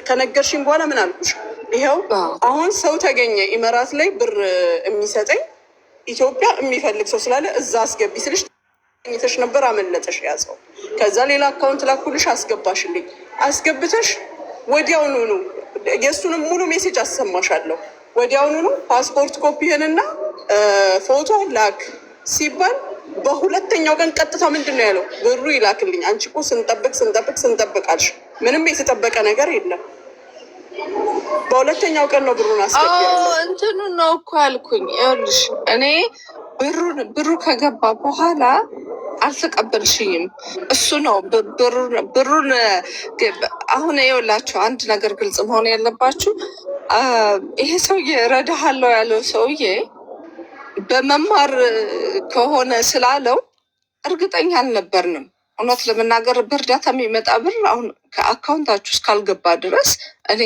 ከነገርሽኝ በኋላ ምን አልኩሽ? ይኸው አሁን ሰው ተገኘ ኢመራት ላይ ብር የሚሰጠኝ ኢትዮጵያ የሚፈልግ ሰው ስላለ እዛ አስገቢ ስልሽ ተሽ ነበር፣ አመለጠሽ ያዘው። ከዛ ሌላ አካውንት ላኩልሽ፣ አስገባሽልኝ። አስገብተሽ ወዲያውኑ ነው የእሱንም ሙሉ ሜሴጅ አሰማሻለሁ። ወዲያውኑ ነው ፓስፖርት ኮፒህንና ፎቶ ላክ ሲባል በሁለተኛው ቀን ቀጥታ ምንድን ነው ያለው? ብሩ ይላክልኝ። አንቺ እኮ ስንጠብቅ አልሽ። ምንም የተጠበቀ ነገር የለም። በሁለተኛው ቀን ነው ብሩን አስገቢ እንትኑ ነው እኮ ያልኩኝ። ይኸውልሽ እኔ ብሩ ከገባ በኋላ አልተቀበልሽኝም። እሱ ነው ብሩን አሁን ይኸውላችሁ፣ አንድ ነገር ግልጽ መሆን ያለባችሁ፣ ይሄ ሰውዬ እረዳሃለሁ ያለው ሰውዬ በመማር ከሆነ ስላለው እርግጠኛ አልነበርንም። እውነት ለመናገር በእርዳታ የሚመጣ ብር አሁን ከአካውንታችሁ እስካልገባ ድረስ እኔ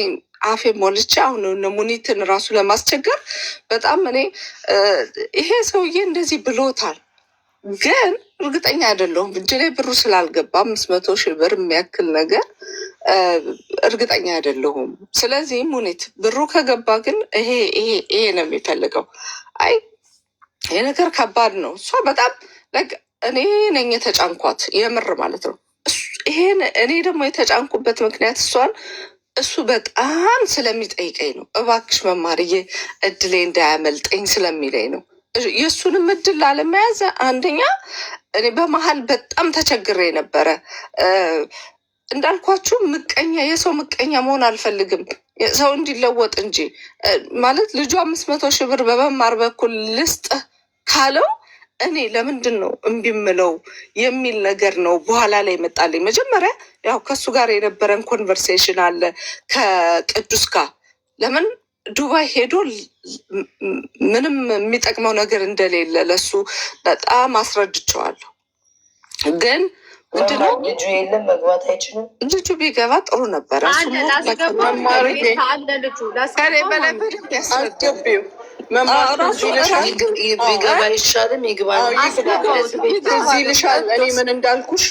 አፌ ሞልቼ አሁን ሙኒትን ራሱ ለማስቸገር በጣም እኔ ይሄ ሰውዬ እንደዚህ ብሎታል፣ ግን እርግጠኛ አይደለሁም። እጅ ላይ ብሩ ስላልገባ 500,000 ብር የሚያክል ነገር እርግጠኛ አይደለሁም። ስለዚህ ሙኒት ብሩ ከገባ ግን ይሄ ነው የሚፈልገው። አይ ይሄ ነገር ከባድ ነው። እሷ በጣም እኔ ነኝ የተጫንኳት የምር ማለት ነው። ይሄን እኔ ደግሞ የተጫንኩበት ምክንያት እሱ በጣም ስለሚጠይቀኝ ነው። እባክሽ መማርዬ እድሌ እንዳያመልጠኝ ስለሚለኝ ነው። የእሱንም እድል ላለመያዝ አንደኛ እኔ በመሀል በጣም ተቸግሬ ነበረ። እንዳልኳችሁ የሰው ምቀኛ መሆን አልፈልግም፣ ሰው እንዲለወጥ እንጂ ማለት ልጁ 500,000 ብር በመማር በኩል ልስጥህ ካለው እኔ ለምንድን ነው እምቢ የምለው የሚል ነገር ነው በኋላ ላይ መጣልኝ። መጀመሪያ ያው ከእሱ ጋር የነበረን ኮንቨርሴሽን አለ ከቅዱስ ጋር ለምን ዱባይ ሄዶ ምንም የሚጠቅመው ነገር እንደሌለ ለሱ በጣም አስረድቸዋለሁ። ግን ምንድነው ልጁ የለም መግባት አይችልም። ልጁ ቢገባ ጥሩ ነበረ። ቢገባ ይሻልም ይግባ ይልሻል። እኔ ምን እንዳልኩሽ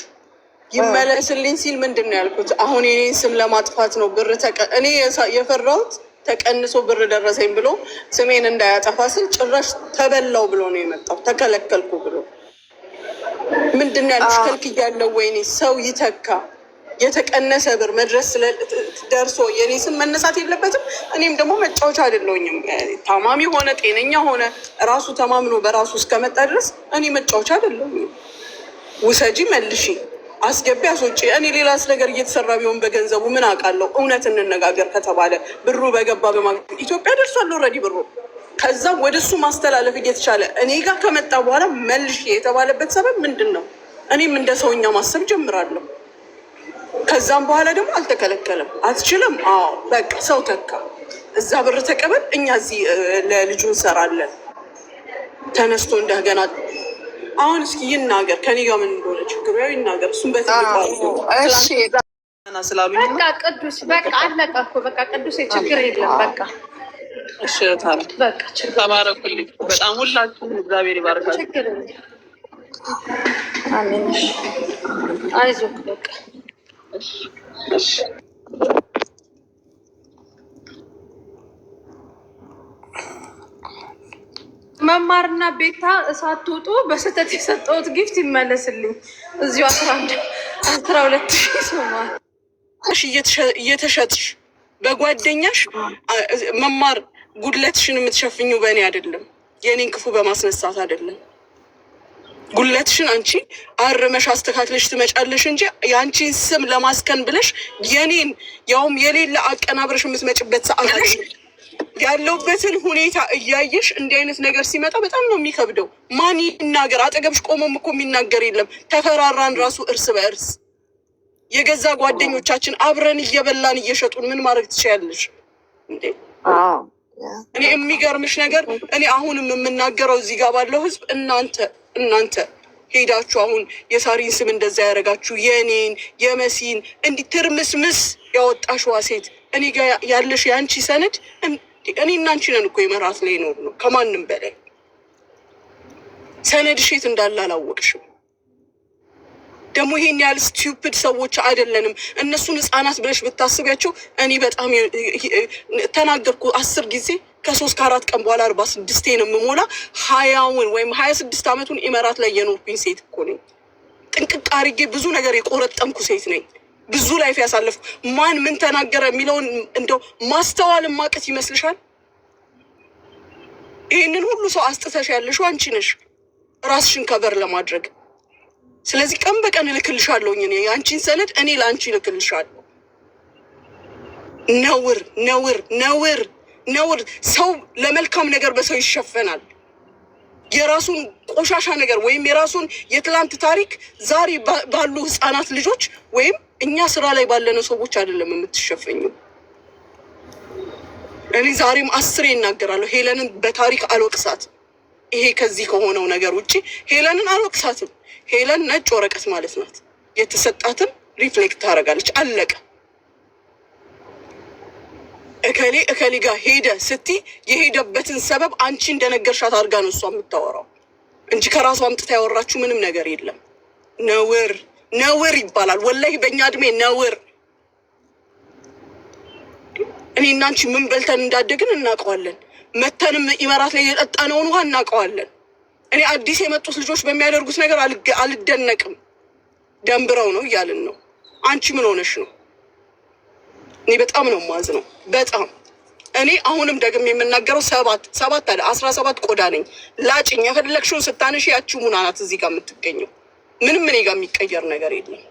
ይመለስልኝ ሲል ምንድን ነው ያልኩት? አሁን የኔን ስም ለማጥፋት ነው ብር እኔ የፈራሁት ተቀንሶ ብር ደረሰኝ ብሎ ስሜን እንዳያጠፋ ስል ጭራሽ ተበላው ብሎ ነው የመጣው። ተከለከልኩ ብሎ ምንድን ነው ያልኩሽ? ከልክያለሁ። ወይኔ ሰው ይተካ የተቀነሰ ብር መድረስ ደርሶ የኔ ስም መነሳት የለበትም። እኔም ደግሞ መጫወቻ አይደለሁኝም። ታማሚ ሆነ ጤነኛ ሆነ ራሱ ተማምኖ በራሱ እስከመጣ ድረስ እኔ መጫወቻ አይደለሁኝም። ውሰጂ፣ መልሺ፣ አስገቢ፣ አስወጪ። እኔ ሌላስ ነገር እየተሰራ ቢሆን በገንዘቡ ምን አውቃለሁ? እውነት እንነጋገር ከተባለ ብሩ በገባ ኢትዮጵያ ደርሷል ኦልሬዲ ብሩ። ከዛ ወደ እሱ ማስተላለፍ እየተቻለ እኔ ጋር ከመጣ በኋላ መልሺ የተባለበት ሰበብ ምንድን ነው? እኔም እንደ ሰውኛ ማሰብ ጀምራለሁ። ከዛም በኋላ ደግሞ አልተከለከለም። አትችልም? አዎ በቃ ሰው ተካ። እዛ ብር ተቀበል፣ እኛ እዚህ ለልጁ እንሰራለን። ተነስቶ እንደገና አሁን እስኪ ይናገር፣ ከኔ ጋር ምን እንደሆነ ችግሩ ያው ይናገር። እሱም ስላሉኝ በቃ ቅዱስ በቃ አለቀ እኮ በቃ ቅዱስ ችግር የለም በቃ እሺ። በቃ ተባረኩልኝ በጣም ሁላችሁም፣ እግዚአብሔር ይባርካችሁ። ችግር የለም። አሜን። አይዞህ በቃ እሺ። መማርና ቤታ ሳትወጡ በስህተት የሰጠሁት ጊፍት ይመለስልኝ። እዚሁ 12,000 ሶማል እየተሸጥሽ በጓደኛሽ መማር ጉድለትሽን የምትሸፍኙ በእኔ አይደለም፣ የእኔን ክፉ በማስነሳት አይደለም። ጉድለትሽን አንቺ አርመሽ አስተካክለሽ ትመጫለሽ እንጂ የአንቺን ስም ለማስከን ብለሽ የኔን ያውም የሌለ አቀናብረሽ የምትመጭበት ሰዓት ያለውበትን ሁኔታ እያየሽ እንዲህ አይነት ነገር ሲመጣ በጣም ነው የሚከብደው። ማን ይናገር? አጠገብሽ ቆሞም እኮ የሚናገር የለም። ተፈራራን ራሱ እርስ በእርስ የገዛ ጓደኞቻችን አብረን እየበላን እየሸጡን ምን ማድረግ ትችያለሽ እንዴ? እኔ የሚገርምሽ ነገር እኔ አሁንም የምናገረው እዚህ ጋር ባለው ህዝብ እናንተ ሄዳችሁ አሁን የሳሪን ስም እንደዛ ያደረጋችሁ የኔን የመሲን እንዲህ ትርምስምስ ያወጣሽዋ ሴት እኔ ጋር ያለሽ የአንቺ ሰነድ እኔ እና አንቺ ነን እኮ የመራት ላይ ኖር ነው። ከማንም በላይ ሰነድሽ የት እንዳለ አላወቅሽም። ደግሞ ይሄን ያህል ስቲዩፒድ ሰዎች አይደለንም። እነሱን ህፃናት ብለሽ ብታስቢያቸው እኔ በጣም ተናገርኩ 10 ጊዜ ከ3 ከ4 ቀን በኋላ 46 ነው የምሞላ 20 ወይም 26 ዓመቱን ኢመራት ላይ የኖርኩኝ ሴት እኮ ነኝ። ጥንቅቅ አድርጌ ብዙ ነገር የቆረጠምኩ ሴት ነኝ። ብዙ ላይፍ ያሳለፍኩ። ማን ምን ተናገረ የሚለውን እንደው ማስተዋል ማቀት ይመስልሻል? ይህንን ሁሉ ሰው አስጥተሽ ያለሽው አንቺ ነሽ ራስሽን ከበር ለማድረግ። ስለዚህ ቀን በቀን እልክልሻለሁኝ እኔ የአንቺን ሰነድ እኔ ለአንቺ እልክልሻለሁ። ነውር ነውር ነውር ነውር። ሰው ለመልካም ነገር በሰው ይሸፈናል። የራሱን ቆሻሻ ነገር ወይም የራሱን የትላንት ታሪክ ዛሬ ባሉ ህፃናት ልጆች ወይም እኛ ስራ ላይ ባለነው ሰዎች አይደለም የምትሸፈኙ። እኔ ዛሬም 10 ይናገራለሁ። ሄለንን በታሪክ አልወቅሳትም። ይሄ ከዚህ ከሆነው ነገር ውጪ ሄለንን አልወቅሳትም። ሄለን ነጭ ወረቀት ማለት ናት። የተሰጣትን ሪፍሌክት ታደርጋለች። አለቀ። እከሌ ጋር ሄደ ስቲ የሄደበትን ሰበብ አንቺ እንደነገርሻት አድርጋ ነው እሷ የምታወራው እንጂ ከራሷ አምጥታ ያወራችሁ ምንም ነገር የለም። ነውር ነውር ይባላል። ወላሂ በእኛ እድሜ ነውር። እኔ እና አንቺ ምን በልተን እንዳደግን እናውቀዋለን። መተንም ኢመራት ላይ የጠጣነውን ውሃ እናውቀዋለን። እኔ አዲስ የመጡት ልጆች በሚያደርጉት ነገር አልደነቅም። ደንብረው ነው እያልን ነው። አንቺ ምን ሆነሽ ነው? እኔ በጣም ነው የማዝነው። በጣም እኔ አሁንም ደግሜ የምናገረው 7 አለ 17 ቆዳ ነኝ። ላጭኝ የፈለግሽውን ስታነሽ ያቺ ሙና ናት እዚህ ጋር የምትገኘው። ምንም እኔ ጋር የሚቀየር ነገር የለም።